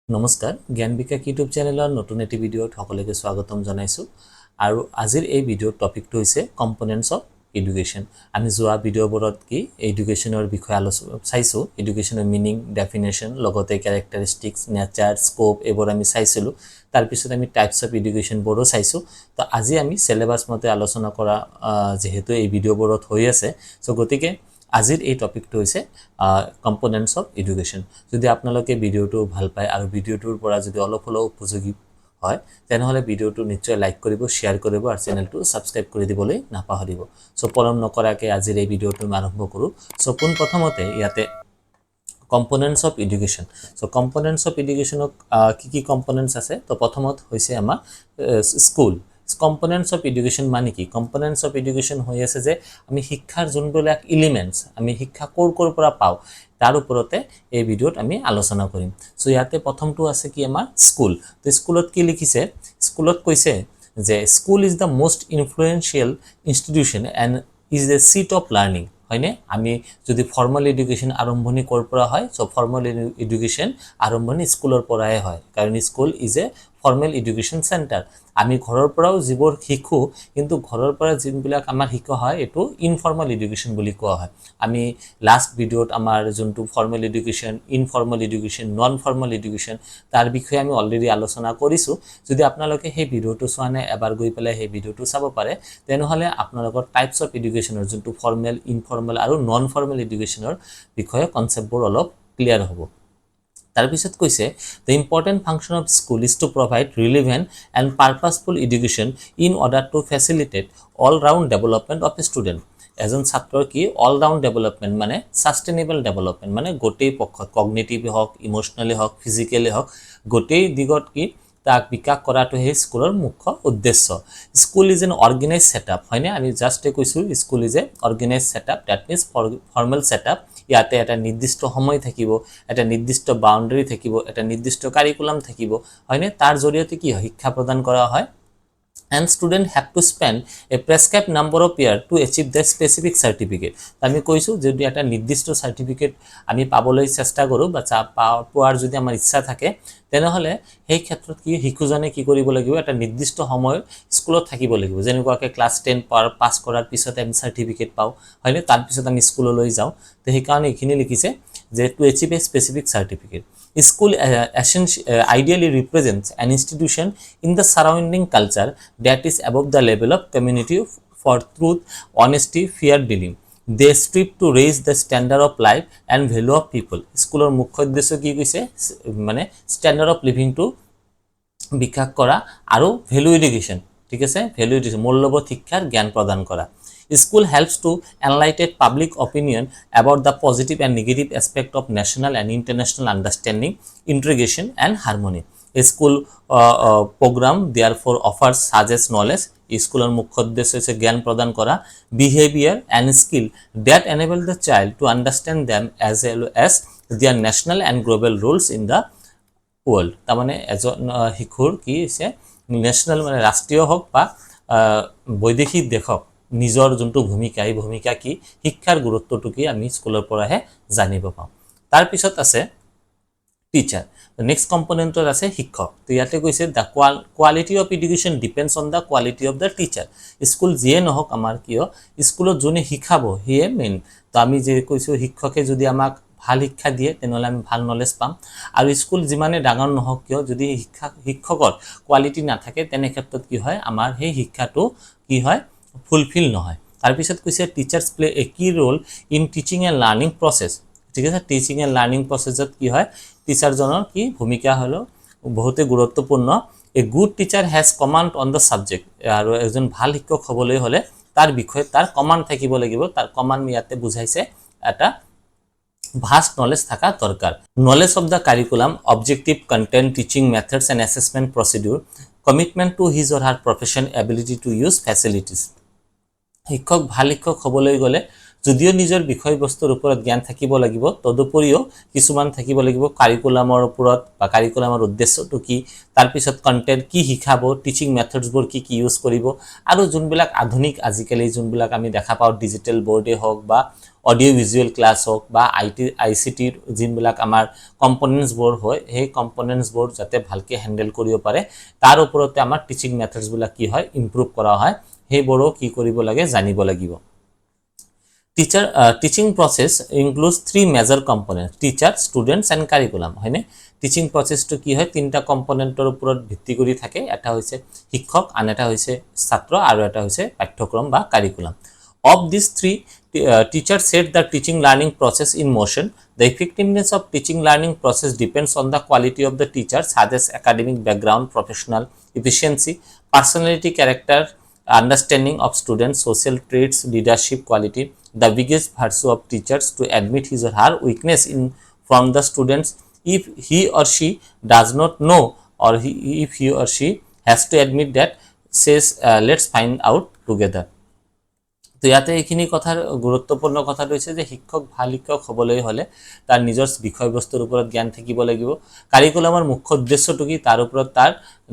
নমস্কাৰ জ্ঞান বিকাশ ইউটিউব চেনেলৰ নতুন এটি ভিডিঅ'ত সকলোকে স্বাগতম জনাইছোঁ আৰু আজিৰ এই ভিডিঅ'ৰ টপিকটো হৈছে কম্পোনেণ্টছ অফ এডুকেশ্যন আমি যোৱা ভিডিঅ'বোৰত কি এডুকেশ্যনৰ বিষয়ে আলোচনা চাইছোঁ এডুকেশ্যনৰ মিনিং ডেফিনেশ্যন লগতে ক্যাৰেক্টাৰিষ্টিক্স নেচাৰ স্কোপ এইবোৰ আমি চাইছিলোঁ তাৰপিছত আমি টাইপছ অফ এডুকেশ্যনবোৰো চাইছোঁ তো আজি আমি সিলেবাস মতে আলোচনা কৰা যেহেতু এই ভিডিঅ'বোৰত হৈ আছে সো গতিকে আজিৰ এই টপিকটো হৈছে কম্পোনেণ্টছ অফ এডুকেশ্যন যদি আপোনালোকে ভিডিঅ'টো ভাল পায় আৰু ভিডিঅ'টোৰ পৰা যদি অলপ হলেও উপযোগী হয় তেনেহলে ভিডিঅ'টো নিশ্চয় লাইক কৰিব শেয়াৰ কৰিব আৰু চেনেলটো সাবস্ক্ৰাইব কৰি দিবলৈ নাপাহৰিব সো পলম নকৰাকৈ আজিৰ এই ভিডিঅ'টো আৰম্ভ কৰোঁ সো প্ৰথমতে ইয়াতে কম্পোনেণ্টছ অফ এডুকেশ্যন সো কম্পোনেণ্টছ অফ এডুকেশ্যনক কি কম্পোনেণ্টছ আছে তো প্ৰথমত হৈছে আমাৰ স্কুল কম্পোনেণ্টছ অফ এডুকেশ্যন মানে কি কম্পোনেণ্টছ অফ এডুকেশ্যন হৈ আছে যে আমি শিক্ষাৰ যোনবিলাক এলিমেণ্টছ আমি শিক্ষা ক'ৰ পৰা পাওঁ তাৰ ওপৰতে এই ভিডিঅ'ত আমি আলোচনা কৰিম সো ইয়াতে প্ৰথমটো আছে কি আমাৰ স্কুল তো স্কুলত কি লিখিছে স্কুলত কৈছে যে school is the most influential institution and is the seat of learning হয়নে আমি যদি ফৰ্মাল এডুকেশ্যন আৰম্ভণি ক'ৰ পৰা হয় সো ফৰ্মাল এডুকেশ্যন আৰম্ভণি স্কুলৰ পৰাই হয় কাৰণ school is a formal education centre আমি ঘৰৰ পৰাও যিবোৰ শিকো কিন্তু ঘৰৰ পৰা যিবিলাক আমাৰ শিকা হয় এটো ইনফৰ্মাল এডুকেশ্যন বুলি কোৱা হয় আমি লাষ্ট ভিডিঅ'ত আমাৰ যোনটো formal education informal education non formal education তাৰ বিষয়ে আমি অলৰেডি আলোচনা কৰিছোঁ যদি আপোনালোকে সেই ভিডিঅ'টো চোৱা নাই এবাৰ গৈ পেলাই সেই ভিডিঅ'টো চাব পাৰে তেনেহলে আপোনালোকৰ টাইপছ অফ এডুকেশ্যনৰ যোনটো ফৰ্মেল ইনফৰ্মেল আৰু নন ফৰ্মেল এডুকেশ্যনৰ বিষয়ে কনসেপ্টবোৰ অলপ ক্লিয়াৰ হ'ব তাৰপিছত কৈছে the important function of school is to provide relevant and purposeful education in order to facilitate all round development of a student এজন ছাত্ৰৰ কি অল ৰাউণ্ড ডেভেলপমেন্ট মানে সাস্টেইনেবল ডেভেলপমেন্ট মানে গোটেই পক্ষত কগনিটিভ হওক ইমোশনালি হওক ফিজিক্যালি হওক গোটেই দিগত কি তাক বিকাশ কৰাটো হে স্কুলৰ মুখ্য উদ্দেশ্য school is an organised setup হয়নে আমি জাস্ট কৈছো school is a organised setup that means formal setup ইয়াতে এটা নিৰ্দিষ্ট সময় থাকিব এটা নিৰ্দিষ্ট বাউন্ডাৰী থাকিব এটা নিৰ্দিষ্ট কাৰিকুলাম থাকিব হয়নে তাৰ জৰিয়তে কি শিক্ষা প্ৰদান কৰা হয় and student have to spend a prescribed number of years to achieve the specific certificate আমি কৈছো যদি এটা নিৰ্দিষ্ট সাৰ্টিফিকেট আমি পাবলৈ চেষ্টা কৰো বা পাওয়াৰ যদি আমাৰ ইচ্ছা থাকে তেনেহলে সেই ক্ষেত্ৰত কি শিশুজনে কি কৰিব লাগিব এটা নিৰ্দিষ্ট সময় স্কুলত থাকিব লাগিব যেনেকুৱাকে ক্লাস 10 পাস কৰাৰ পিছত আমি সাৰ্টিফিকেট পাও হয়নে তাৰ পিছত আমি স্কুললৈ যাও তে সেই কাৰণে এখিনি লিখিছে যে to achieve a specific certificate school ideally represents an institution in the surrounding culture that is above the level of community for truth honesty fair dealing they strive to raise the standard of life and value of people স্কুলৰ মুখ্য উদ্দেশ্য কি কৈছে মানে standard of living two বিকাশ কৰা আৰু value education ঠিক আছে ভ্যালু এডুকেশ্যন মূল্যবোধ শিক্ষাৰ জ্ঞান প্ৰদান কৰা School helps to enlighten public opinion about the positive and negative aspect of national and international understanding, integration and harmony. A school program therefore offers suggests knowledge. School মুখ্য উদ্দেশ্য হচ্ছে জ্ঞান প্রদান করা behavior and skill that enable the child to understand them as well as their national and global roles in the world. তার মানে এজন শিশুৰ কি হৈছে ন্যাশনাল মানে ৰাষ্ট্ৰীয় হোক বা বৈদেশিক দেশক নিজৰ যোনটো ভূমিকা এই ভূমিকা কি শিক্ষাৰ গুৰুত্বটো কি আমি স্কুলৰ পৰাহে জানিব পাম তাৰ পিছত আছে টিচাৰ নেক্সট কম্পোনেন্টত আছে শিক্ষক তো ইয়াতে কৈছে the quality of education depends on the quality of the teacher school যিয়ে নহওক আমাৰ কিয় স্কুলত যোনে শিকাব হিয়ে মেইন তো আমি যে কৈছো শিক্ষকে যদি আমাক ভাল শিক্ষা দিয়ে তেনেহলে আমি ভাল নলেজ পাম আৰু স্কুল যিমানে ডাঙৰ নহওক কিয় যদি শিক্ষকৰ কোৱালিটি নাথাকে তেনে ক্ষেত্ৰত কি হয় আমাৰ সেই শিক্ষাটো কি হয় ফুলফিল নহয় তাৰ পিছত কৈছে teachers play a key role in teaching and learning process ঠিক আছে টিচিং এণ্ড লাৰ্নিং প্ৰসেসত কি হয় টিচাৰজনৰ কি ভূমিকা হলো বহুতে গুৰুত্বপূৰ্ণ a good teacher has command on the subject আৰু এজন ভাল শিক্ষক হ'বলৈ হলে তাৰ বিষয়ে তাৰ কমান্ড থাকিব লাগিব তাৰ কমান্ড ইয়াতে বুঝাইছে এটা vast knowledge থাকা দৰকাৰ knowledge of the curriculum objective content teaching methods and assessment procedure commitment to his or her profession ability to use facilities শিক্ষক ভাল শিক্ষক হ'বলৈ গলে যদিও নিজৰ বিষয়বস্তুৰ ওপৰত জ্ঞান থাকিব লাগিব তদুপৰিও কিছুমান থাকিব লাগিব কাৰিকুলামৰ ওপৰত বা কাৰিকুলামৰ উদ্দেশ্যটো কি তাৰ পিছত কন্টেন্ট কি শিকাব টিচিং মেথডছবোৰ কি কি ইউজ কৰিব আৰু যোনবিলাক আধুনিক আজিকালি যোনবিলাক আমি দেখা পাওঁ ডিজিটেল বৰ্ডে হওক বা অডিঅ' ভিজুৱেল ক্লাছ হওক বা আইচিটিৰ যোনবিলাক আমাৰ কম্পনেণ্টছবোৰ হয় সেই কম্পনেণ্টছবোৰ যাতে ভালকৈ হেণ্ডেল কৰিব পাৰে তাৰ ওপৰতে আমাৰ টিচিং মেথডছবিলাক কি হয় ইম্প্ৰুভ কৰা হয় সেইবোৰো কি কৰিব লাগে জানিব লাগিব teaching process includes three major components teacher students and curriculum হয়নে টিচিং প্ৰসেসটো কি হয় তিনটা কম্পোনেন্টৰ ওপৰত ভিত্তি কৰি থাকে এটা হৈছে শিক্ষক আন এটা হৈছে ছাত্ৰ আৰু এটা হৈছে পাঠ্যক্ৰম বা curriculum of these three teachers set the teaching learning process in motion the effectiveness of teaching learning process depends on the quality of the teacher such as academic background professional efficiency personality character understanding of students social traits leadership quality the biggest virtue of teachers to admit his or her weakness in from the students if he or she does not know or if he or she has to admit that says let's find out together তো ইয়াতে এইখিনি কথাৰ গুৰুত্বপূৰ্ণ কথা হৈছে যে শিক্ষক ভাল শিক্ষক হ'বলৈ হলে তাৰ নিজৰ বিষয়বস্তুৰ ওপৰত জ্ঞান থাকিব লাগিব কাৰিকুলামৰ মুখ্য উদ্দেশ্যটো কি তাৰ ওপৰত তাৰ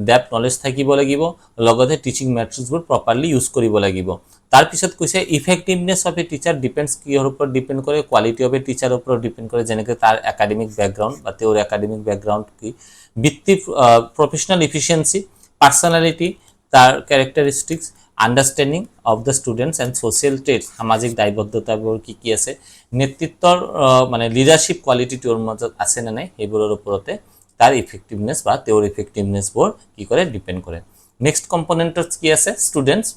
ডেপথ নলেজ থাকিব লাগিব লগতে টিচিং মেথডছবোৰ প্ৰপাৰলি ইউজ কৰিব লাগিব তাৰ পিছত কৈছে ইফেক্টিভনেছ অফ এ টিচাৰ ডিপেন্ডছ কিহৰ ওপৰত ডিপেন্ড কৰে কোৱালিটি অফ এ টিচাৰ ওপৰত ডিপেন্ড কৰে যেনেকৈ তাৰ একাডেমিক বেকগ্ৰাউণ্ড বা তেওঁৰ একাডেমিক বেকগ্ৰাউণ্ড কি বৃত্তি প্ৰফেশনাল এফিচিয়েন্সি পাৰ্সোনালিটি তাৰ ক্যাৰেক্টাৰিষ্টিক্স understanding of the students and social traits সামাজিক দায়বদ্ধতাবোৰ কি কি আছে নেতৃত্বৰ মানে লিডাৰশিপ কোৱালিটিটোৰ মাজত আছে না নাই হেবোৰৰ ওপৰতে তাৰ ইফেক্টিভনেছ বা তেওঁৰ ইফেক্টিভনেছবোৰ কি কৰে ডিপেন্ড কৰে নেক্সট কম্পোনেন্টছ কি আছে স্টুডেন্টস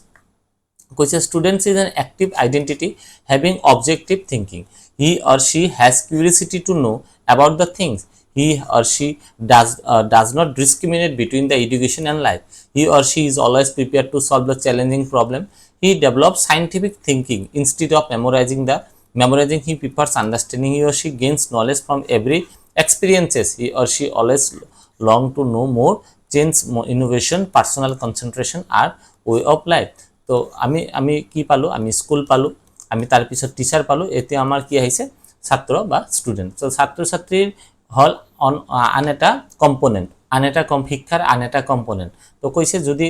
কৈছে students is an active identity having objective thinking he or she has curiosity to know about the things he or she does not discriminate between the education and life he or she is always prepared to solve the challenging problem he develops scientific thinking instead of memorizing he prefers understanding he or she gains knowledge from every experiences he or she always long to know more change more innovation personal concentration are way of life তো আমি কি পালো আমি school পালো আমি তার পিছত teacher পালো এতে আমার কি আইছে ছাত্র বা স্টুডেন্ট তো ছাত্র ছাত্রীর হল আন এটা কম্পোনেন্ট আন এটা শিক্ষাৰ আন এটা কম্পোনেন্ট তো কইছে যদি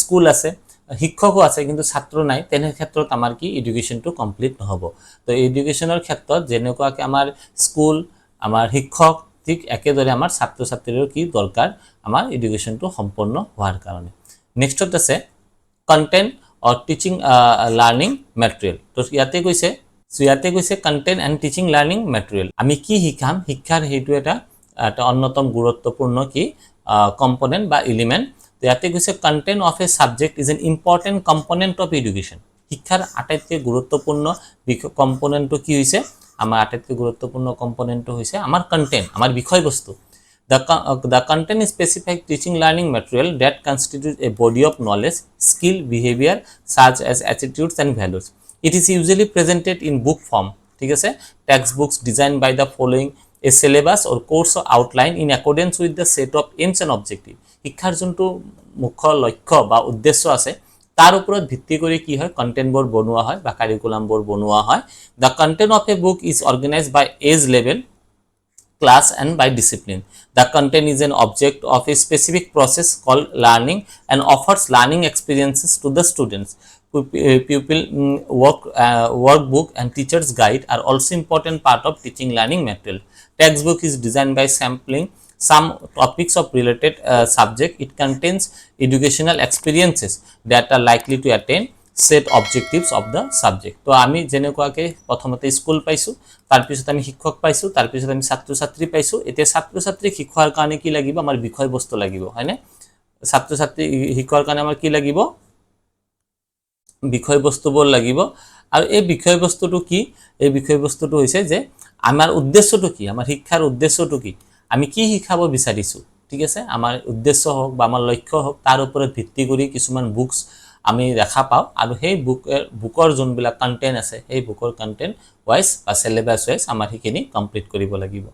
স্কুল আছে শিক্ষকও আছে কিন্তু ছাত্র নাই তেনে ক্ষেত্ৰত আমাৰ কি এডুকেশনটো কমপ্লিট নহব তো এডুকেশনৰ ক্ষেত্ৰত যেনেকুৱাকে আমাৰ স্কুল আমাৰ শিক্ষক ঠিক একেদৰে আমাৰ ছাত্ৰ ছাত্ৰীৰ কি দৰকাৰ আমাৰ এডুকেশনটো সম্পূৰ্ণ হোৱাৰ কাৰণে নেক্সটত আছে content or teaching learning material তো ইয়াতে কৈছে content and teaching learning material আমি কি শিকাম শিক্ষাৰ হেতু এটা অন্যতম গুৰুত্বপূৰ্ণ কি কম্পোনেন্ট বা এলিমেন্ট তো ইয়াতে কৈছে content of a subject is an important component of education শিক্ষাৰ আটাইতকৈ গুৰুত্বপূৰ্ণ কম্পোনেন্টটো কি হৈছে আমাৰ আটাইতকৈ গুৰুত্বপূৰ্ণ কম্পোনেন্টটো হৈছে আমাৰ content আমাৰ বিষয়বস্তু The content is specific teaching learning material that constitutes a body of knowledge, skill, behavior such as attitudes and values. It is usually presented in book form. ঠিক আছে textbooks designed by the following a syllabus or course outline in accordance with the set of aims and objective. শিক্ষাৰ যোনটো মুখ্য লক্ষ্য বা উদ্দেশ্য আছে তাৰ ওপৰত ভিত্তি কৰি কি হয় কন্টেন্টবোৰ বনোৱা হয় বা কাৰিকুলামবোৰ বনোৱা হয় The content of a book is organized by age level class and by discipline. The content is an object of a specific process called learning and offers learning experiences to the students. Pupil workbook and teacher's guide are also important part of teaching learning material. Textbook is designed by sampling some topics of related subject. It contains educational experiences that are likely to attain set objectives of the subject তো আমি যেনেকুৱাকে প্ৰথমতে school পাইছো তাৰ পিছত আমি শিক্ষক পাইছো তাৰ পিছত আমি ছাত্ৰ ছাত্ৰী পাইছো এতিয়া ছাত্ৰ ছাত্ৰী শিক্ষাৰ কাৰণে কি লাগিব আমাৰ বিষয়বস্তু লাগিব হয়নে ছাত্ৰ ছাত্ৰী শিক্ষাৰ কাৰণে আমাৰ কি লাগিব বিষয়বস্তুবোৰ লাগিব আৰু এই বিষয়বস্তুটো কি এই বিষয়বস্তুটো হৈছে যে আমাৰ উদ্দেশ্যটো কি আমাৰ শিক্ষাৰ উদ্দেশ্যটো কি আমি কি শিকাব বিচাৰিছো ঠিক আছে আমাৰ উদ্দেশ্য হোক বা আমাৰ লক্ষ্য হোক তাৰ ওপৰত ভিত্তি কৰি কিছুমান বুকস আমি দেখা পাও আৰু সেই বুকৰ যোনবিলাক কন্টেন্ট আছে সেই বুকৰ কন্টেন্ট ওয়াইজ বা সিলেবাস ওয়াইজ আমাৰ হিখিনি কমপ্লিট কৰিব লাগিব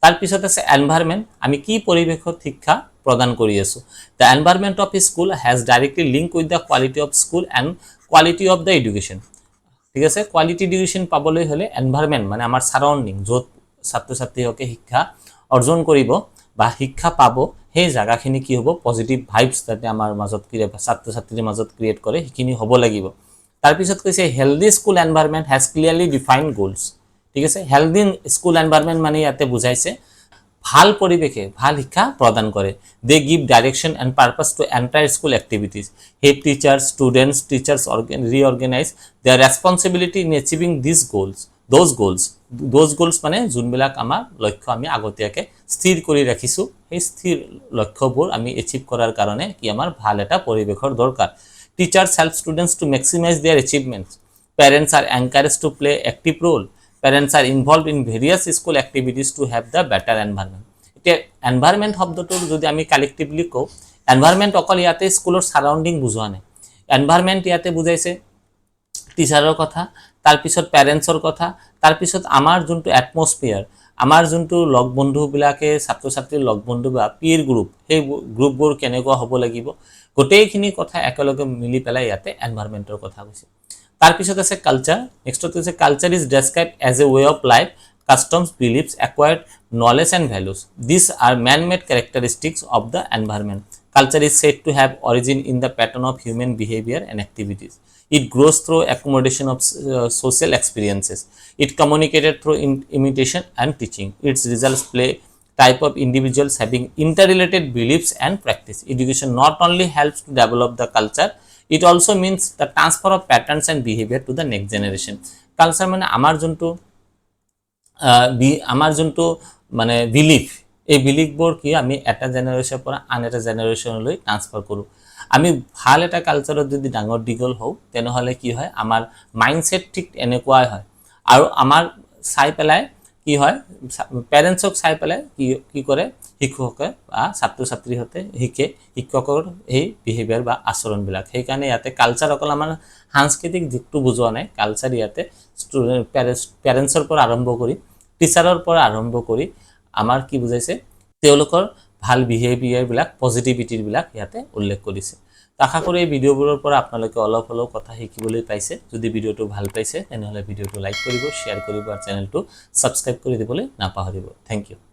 তাৰ পিছত আছে এনভায়ৰনমেন্ট আমি কি পৰিবেশত শিক্ষা প্ৰদান কৰি আছো the environment of a school has directly link with the quality of school and quality of the education ঠিক আছে কোৱালিটি এডুকেশ্যন পাবলৈ হলে এনভায়ৰনমেন্ট মানে আমাৰ সাৰাউন্ডিং যত ছাত্ৰ ছাত্ৰীহকে শিক্ষা অৰ্জন কৰিব বা শিক্ষা পাব সেই জায়গাখিনি কি হ'ব পজিটিভ ভাইবছ যাতে আমাৰ মাজত ক্ৰিয়েট ছাত্ৰ ছাত্ৰীৰ মাজত ক্ৰিয়েট কৰে সেইখিনি হ'ব লাগিব তাৰ পিছত কৈছে healthy school environment has clearly defined goals ঠিক আছে হেলদি স্কুল এনভায়ৰনমেন্ট মানে ইয়াতে বুজাইছে ভাল পৰিবেশে ভাল শিক্ষা প্ৰদান কৰে they give direction and purpose to entire school activities help teachers students teachers reorganize their responsibility in achieving this goals those goals মানে যোনবিলাক আমাৰ লক্ষ্য আমি আগতীয়াকে স্থিৰ কৰি ৰাখিছো এই স্থিৰ লক্ষ্যবোৰ আমি এচিভ কৰাৰ কাৰণে কি আমাৰ ভাল এটা পৰিবেশৰ দৰকাৰ teachers help students to maximize their achievements parents are encouraged to play active role Parents are involved in various school activities to have the better environment. এতিয়া environment শব্দটো যদি আমি কালেক্টিভলি কও environment অকল ইয়াতে স্কুলৰ সাৰাউন্ডিং বুজোৱা নাই environment ইয়াতে বুজাইছে টিচাৰৰ কথা তাৰ পিছত পেৰেন্টছৰ কথা তাৰ পিছত আমাৰ যোনটো এটমস্ফিয়াৰ আমাৰ যোনটো লগ বন্ধু বিলাকে ছাত্ৰ ছাত্ৰীৰ লগ বন্ধু বা পিয়াৰ গ্ৰুপ সেই গ্ৰুপবোৰ কেনেকুৱা হ'ব লাগিব গোটেইখিনি কথা একেলগে মিলি পেলাই ইয়াতে এনভায়ৰনমেন্টৰ কথা কৈছে তাৰ পিছত আছে কালচাৰ নেক্সটত আছে culture is described as a way of life customs beliefs acquired knowledge and values this are man made characteristics of the environment culture is said to have origin in the pattern of human behaviour and activities it grows through accommodation of social experiences it communicated through imitation and teaching its results play type of individuals having interrelated beliefs and practice education not only helps to develop the culture it also means the transfer of patterns and behavior to the next generation culture মানে আমার জন্তু মানে belief এই বিলিফবোৰ কি আমি এটা জেনাৰেশনৰ পৰা আন এটা জেনাৰেশনলৈ ট্ৰান্সফাৰ কৰো আমি ভাল এটা কালচাৰত যদি ডাঙৰ দিগল হও তেনেহলে কি হয় আমাৰ মাইন্ডসেট ঠিক এনেকুৱাই হয় আৰু আমাৰ চাই পেলাই কি হয় পেৰেন্টছক চাই পেলাই কি কৰে শিক্ষকে বা ছাত্ৰ ছাত্ৰী হতে শিকে শিক্ষকৰ এই বিহেভিয়াৰ বা আচৰণ বিলাক সেই কাৰণে ইয়াতে কালচাৰ অকল আমাৰ সাংস্কৃতিক দিকটো বুজোৱা নাই কালচাৰ ইয়াতে ষ্টুডেন্ট পেৰেন্টছৰ পৰা আৰম্ভ কৰি টিচাৰৰ পৰা আৰম্ভ কৰি আমাৰ কি বুজাইছে তেওঁলোকৰ ভাল বিহেভিয়াৰ বিলাক পজিটিভিটিৰ বিলাক ইয়াতে উল্লেখ কৰিছে আশা কৰো এই ভিডিওবোৰৰ পৰা আপোনালোকে অলপ অলপ কথা শিকিবলৈ পাইছে যদি ভিডিওটো ভাল পাইছে তেনেহলে ভিডিওটো লাইক কৰিব শেয়াৰ কৰিব আৰু চেনেলটো সাবস্ক্ৰাইব কৰি দিবলৈ নাপাহৰিব থ্যাংক ইউ